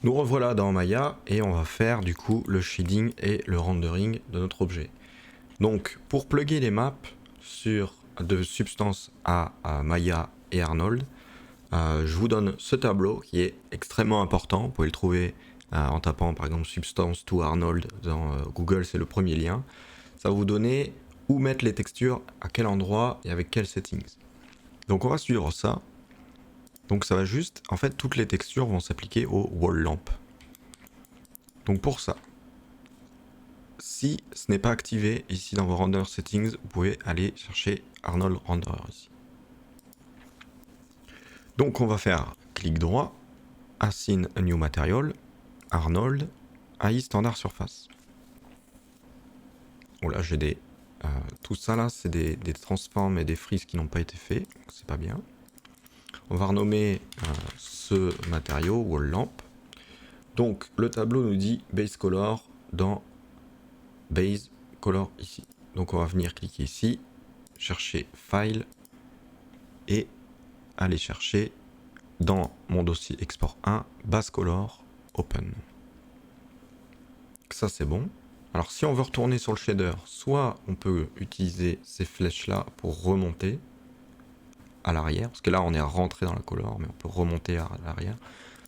Nous revoilà dans Maya et on va faire du coup le shading et le rendering de notre objet. Donc pour plugger les maps de Substance à Maya et Arnold, je vous donne ce tableau qui est extrêmement important. Vous pouvez le trouver en tapant par exemple Substance to Arnold dans Google, c'est le premier lien. Ça va vous donner où mettre les textures, à quel endroit et avec quels settings. Donc on va suivre ça. Donc ça va juste, en fait toutes les textures vont s'appliquer au wall lamp. Donc pour ça, si ce n'est pas activé ici dans vos render settings, vous pouvez aller chercher Arnold Renderer ici. Donc on va faire clic droit, Assign a New Material, Arnold, AI Standard Surface. Oh là j'ai des... tout ça là c'est des transforms et des freezes qui n'ont pas été faits, donc c'est pas bien. On va renommer ce matériau Wall Lamp. Donc le tableau nous dit Base Color dans Base Color ici. Donc on va venir cliquer ici, chercher File et aller chercher dans mon dossier export 1 Base Color Open. Ça c'est bon. Alors si on veut retourner sur le shader, soit on peut utiliser ces flèches là pour remonter à l'arrière, parce que là on est rentré dans la color, mais on peut remonter à l'arrière.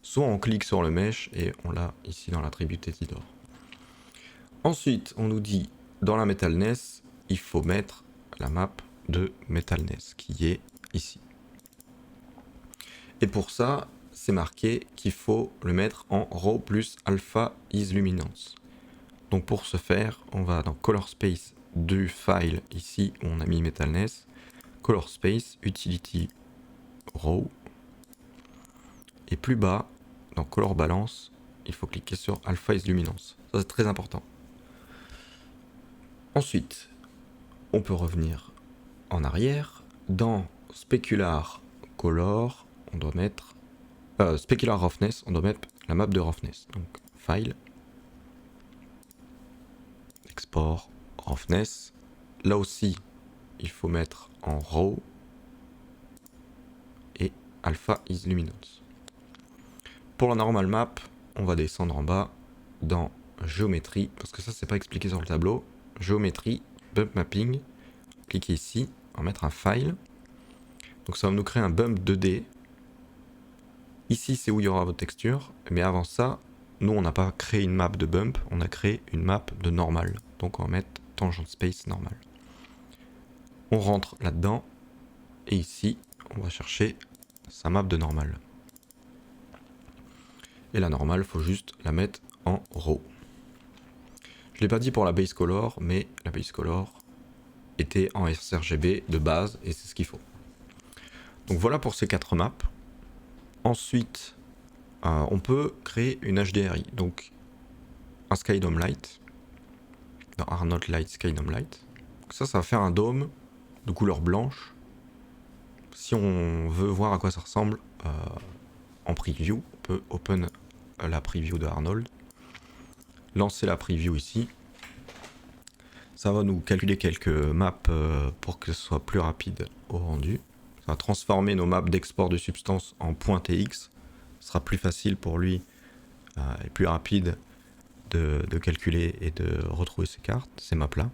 Soit on clique sur le mesh et on l'a ici dans l'attribut editor. Ensuite, on nous dit dans la metalness, il faut mettre la map de metalness qui est ici. Et pour ça, c'est marqué qu'il faut le mettre en raw plus alpha is luminance. Donc pour ce faire, on va dans color space du file ici où on a mis metalness, color space utility raw, et plus bas dans color balance, il faut cliquer sur alpha is luminance. Ça c'est très important. Ensuite, on peut revenir en arrière. Dans specular color, on doit mettre specular roughness, on doit mettre la map de roughness. Donc file, export roughness. Là aussi, il faut mettre en raw et alpha is luminance. Pour la normal map, on va descendre en bas dans géométrie, parce que ça c'est pas expliqué sur le tableau. Géométrie, bump mapping, cliquez ici, on va mettre un file. Donc ça va nous créer un bump 2D. Ici c'est où il y aura votre texture, mais avant ça, nous on n'a pas créé une map de bump, on a créé une map de normal. Donc on va mettre tangent space normal. On rentre là-dedans, et ici on va chercher sa map de normal. Et la normale, il faut juste la mettre en raw. Je ne l'ai pas dit pour la base color, mais la base color était en sRGB de base et c'est ce qu'il faut. Donc voilà pour ces 4 maps. Ensuite, on peut créer une HDRI. Donc un Skydome Light. Dans Arnold Light, Skydome Light. Donc ça va faire un dôme de couleur blanche. Si on veut voir à quoi ça ressemble en preview, on peut open la preview de Arnold. Lancer la preview ici. Ça va nous calculer quelques maps pour que ce soit plus rapide au rendu. Ça va transformer nos maps d'export de substance en .tx. Ce sera plus facile pour lui et plus rapide de calculer et de retrouver ces cartes, ces maps là.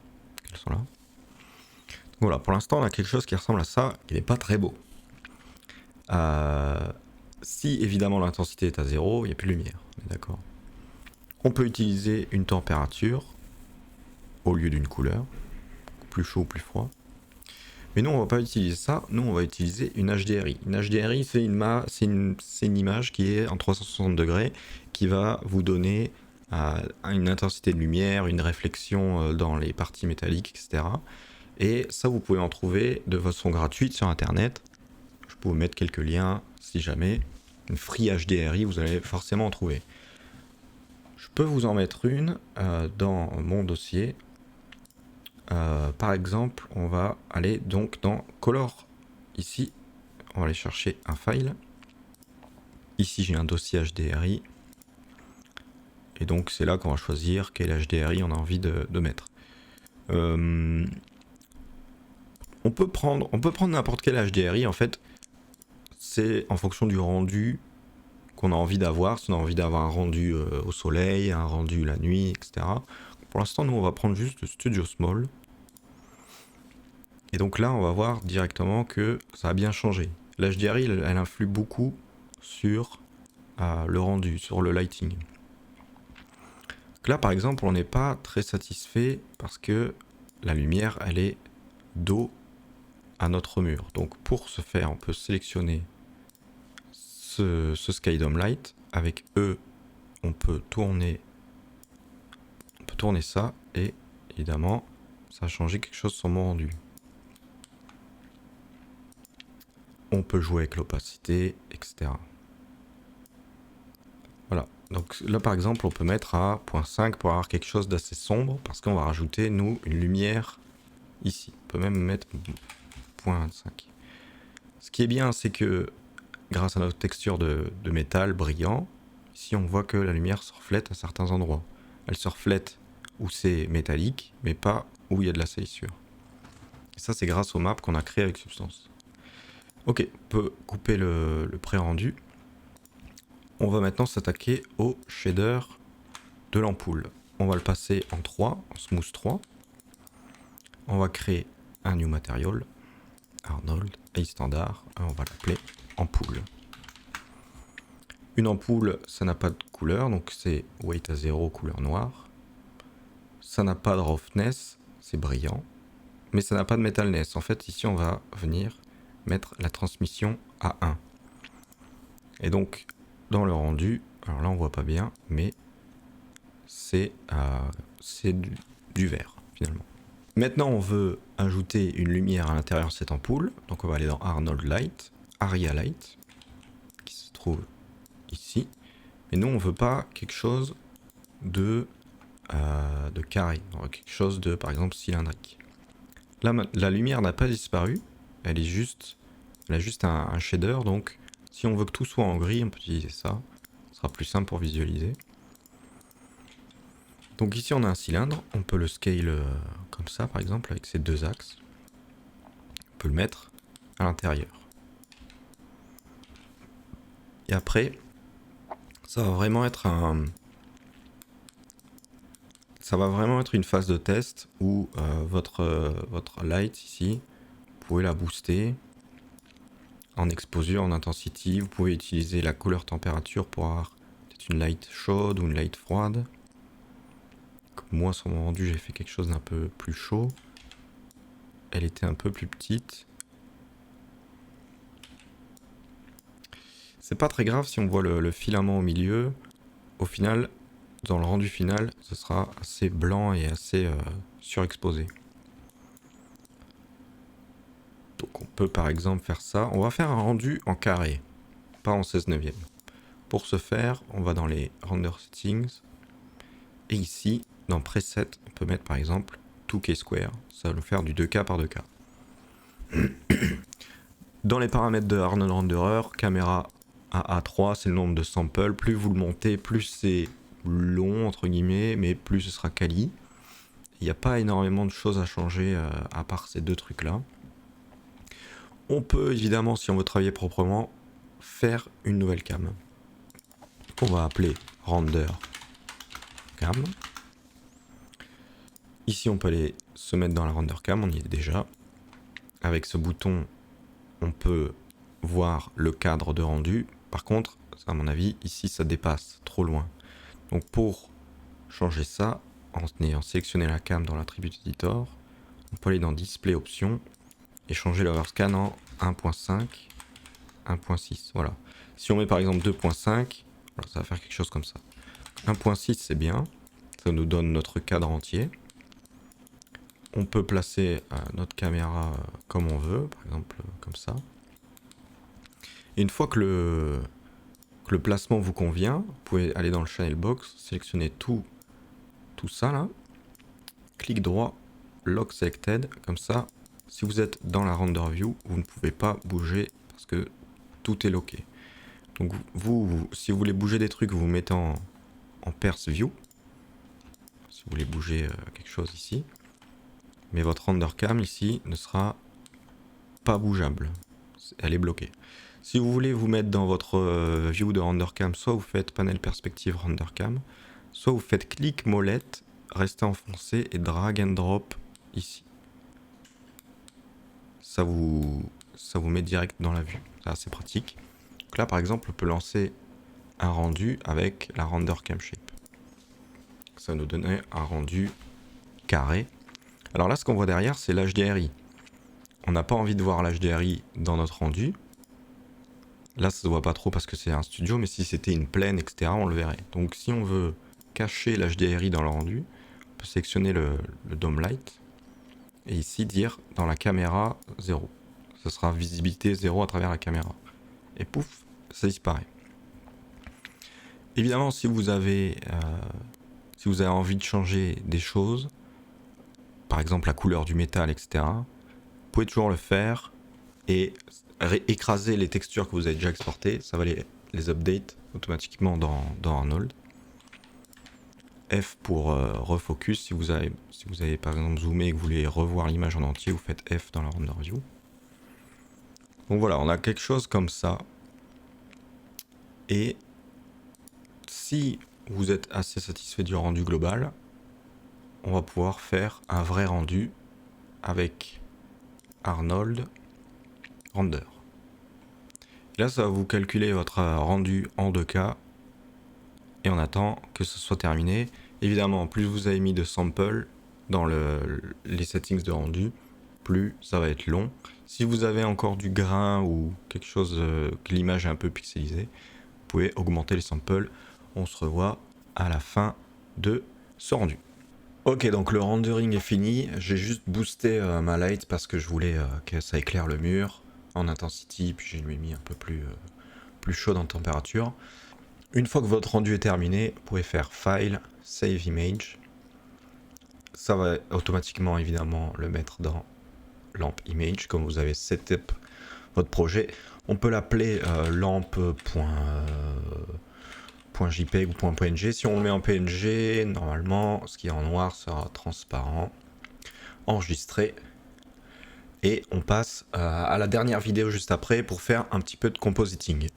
Elles sont là. Donc voilà, pour l'instant on a quelque chose qui ressemble à ça, qui n'est pas très beau. Si évidemment l'intensité est à 0, il n'y a plus de lumière, d'accord. On peut utiliser une température au lieu d'une couleur, plus chaud ou plus froid. Mais nous on va pas utiliser ça, nous on va utiliser une HDRI. Une HDRI c'est une image qui est en 360 degrés, qui va vous donner une intensité de lumière, une réflexion dans les parties métalliques, etc. Et ça vous pouvez en trouver de façon gratuite sur internet. Je peux vous mettre quelques liens si jamais. Une free HDRI, vous allez forcément en trouver. Je peux vous en mettre une dans mon dossier. Par exemple, on va aller donc dans Color. Ici, on va aller chercher un file. Ici, j'ai un dossier HDRI. Et donc, c'est là qu'on va choisir quel HDRI on a envie de mettre. On peut prendre n'importe quel HDRI. En fait, c'est en fonction du rendu qu'on a envie d'avoir, si on a envie d'avoir un rendu au soleil, un rendu la nuit, etc. Pour l'instant, nous, on va prendre juste le Studio Small. Et donc là, on va voir directement que ça a bien changé. L'HDRI, elle influe beaucoup sur le rendu, sur le lighting. Donc là, par exemple, on n'est pas très satisfait parce que la lumière, elle est dos à notre mur. Donc pour ce faire, on peut sélectionner ce Skydome Light. Avec E, on peut tourner ça et évidemment, ça a changé quelque chose sur mon rendu. On peut jouer avec l'opacité, etc. Voilà. Donc là, par exemple, on peut mettre à 0.5 pour avoir quelque chose d'assez sombre parce qu'on va rajouter, nous, une lumière ici. On peut même mettre 0.5. Ce qui est bien, c'est que grâce à notre texture de métal brillant, ici on voit que la lumière se reflète à certains endroits. Elle se reflète où c'est métallique, mais pas où il y a de la salissure. Et ça, c'est grâce aux maps qu'on a créées avec Substance. Ok, on peut couper le pré-rendu. On va maintenant s'attaquer au shader de l'ampoule. On va le passer en 3, en Smooth 3. On va créer un New Material, Arnold, et standard, on va l'appeler ampoule. Une ampoule, ça n'a pas de couleur, donc c'est weight à 0, couleur noire. Ça n'a pas de roughness, c'est brillant. Mais ça n'a pas de metalness. En fait, ici, on va venir mettre la transmission à 1. Et donc, dans le rendu, alors là, on voit pas bien, mais c'est du vert, finalement. Maintenant, on veut ajouter une lumière à l'intérieur de cette ampoule. Donc, on va aller dans Arnold Light, Aria Light, qui se trouve ici. Mais nous, on veut pas quelque chose de carré. On veut quelque chose de, par exemple, cylindrique. Là, la lumière n'a pas disparu. Elle a juste un shader. Donc, si on veut que tout soit en gris, on peut utiliser ça. Ce sera plus simple pour visualiser. Donc ici, on a un cylindre. On peut le scale comme ça, par exemple, avec ces deux axes. On peut le mettre à l'intérieur. Et après, ça va vraiment être une phase de test où votre light ici, vous pouvez la booster en exposure, en intensity. Vous pouvez utiliser la couleur température pour avoir peut-être une light chaude ou une light froide. Comme moi, sur mon rendu, j'ai fait quelque chose d'un peu plus chaud. Elle était un peu plus petite. C'est pas très grave si on voit le filament au milieu. Au final, dans le rendu final, ce sera assez blanc et assez surexposé. Donc on peut par exemple faire ça. On va faire un rendu en carré, pas en 16 neuvième. Pour ce faire, on va dans les render settings. Et ici, dans preset, on peut mettre par exemple 2K square. Ça va nous faire du 2K par 2K. Dans les paramètres de Arnold Renderer, caméra à A3, c'est le nombre de samples. Plus vous le montez, plus c'est long entre guillemets, mais plus ce sera quali. Il n'y a pas énormément de choses à changer à part ces deux trucs là. On peut évidemment, si on veut travailler proprement, faire une nouvelle cam qu'on va appeler render cam. Ici on peut aller se mettre dans la render cam, on y est déjà. Avec ce bouton, on peut voir le cadre de rendu. Par contre, à mon avis, ici ça dépasse trop loin. Donc pour changer ça, en ayant sélectionné la cam dans l'attribut editor, on peut aller dans display options et changer l'overscan en 1.5, 1.6. Voilà. Si on met par exemple 2.5, voilà, ça va faire quelque chose comme ça. 1.6 c'est bien, ça nous donne notre cadre entier. On peut placer notre caméra comme on veut, par exemple comme ça. Et une fois que le placement vous convient, vous pouvez aller dans le channel box, sélectionner tout ça là, clic droit, lock selected, comme ça, si vous êtes dans la render view, vous ne pouvez pas bouger parce que tout est locké. Donc si vous voulez bouger des trucs, vous vous mettez en Perce View. Si vous voulez bouger quelque chose ici. Mais votre render cam ici ne sera pas bougeable. Elle est bloquée. Si vous voulez vous mettre dans votre view de RenderCam, soit vous faites panel perspective RenderCam, soit vous faites clic molette, restez enfoncé et drag and drop ici. Ça vous met direct dans la vue, c'est assez pratique. Donc là par exemple on peut lancer un rendu avec la RenderCam Shape. Ça va nous donner un rendu carré. Alors là ce qu'on voit derrière c'est l'HDRI. On n'a pas envie de voir l'HDRI dans notre rendu. Là ça se voit pas trop parce que c'est un studio, mais si c'était une plaine, etc., on le verrait. Donc si on veut cacher l'HDRI dans le rendu, on peut sélectionner le Dome Light et ici dire dans la caméra 0. Ce sera visibilité 0 à travers la caméra. Et pouf, ça disparaît. Évidemment, si vous avez envie de changer des choses, par exemple la couleur du métal, etc., vous pouvez toujours le faire et écraser les textures que vous avez déjà exportées, ça va les update automatiquement dans Arnold. F pour refocus, si vous avez par exemple zoomé et que vous voulez revoir l'image en entier, vous faites F dans la render view. Donc voilà, on a quelque chose comme ça. Et si vous êtes assez satisfait du rendu global, on va pouvoir faire un vrai rendu avec Arnold Render. Là, ça va vous calculer votre rendu en 2K et on attend que ce soit terminé. Évidemment, plus vous avez mis de samples dans les settings de rendu, plus ça va être long. Si vous avez encore du grain ou quelque chose que l'image est un peu pixelisée, vous pouvez augmenter les samples. On se revoit à la fin de ce rendu. Ok, donc le rendering est fini. J'ai juste boosté ma light parce que je voulais que ça éclaire le mur en intensity, puis je lui ai mis un peu plus chaud en température. Une fois que votre rendu est terminé, vous pouvez faire File, Save Image. Ça va automatiquement évidemment le mettre dans Lamp Image, comme vous avez setup votre projet. On peut l'appeler lamp.jpeg ou .png. Si on le met en PNG, normalement, ce qui est en noir sera transparent. Enregistré. Et on passe à la dernière vidéo juste après pour faire un petit peu de compositing.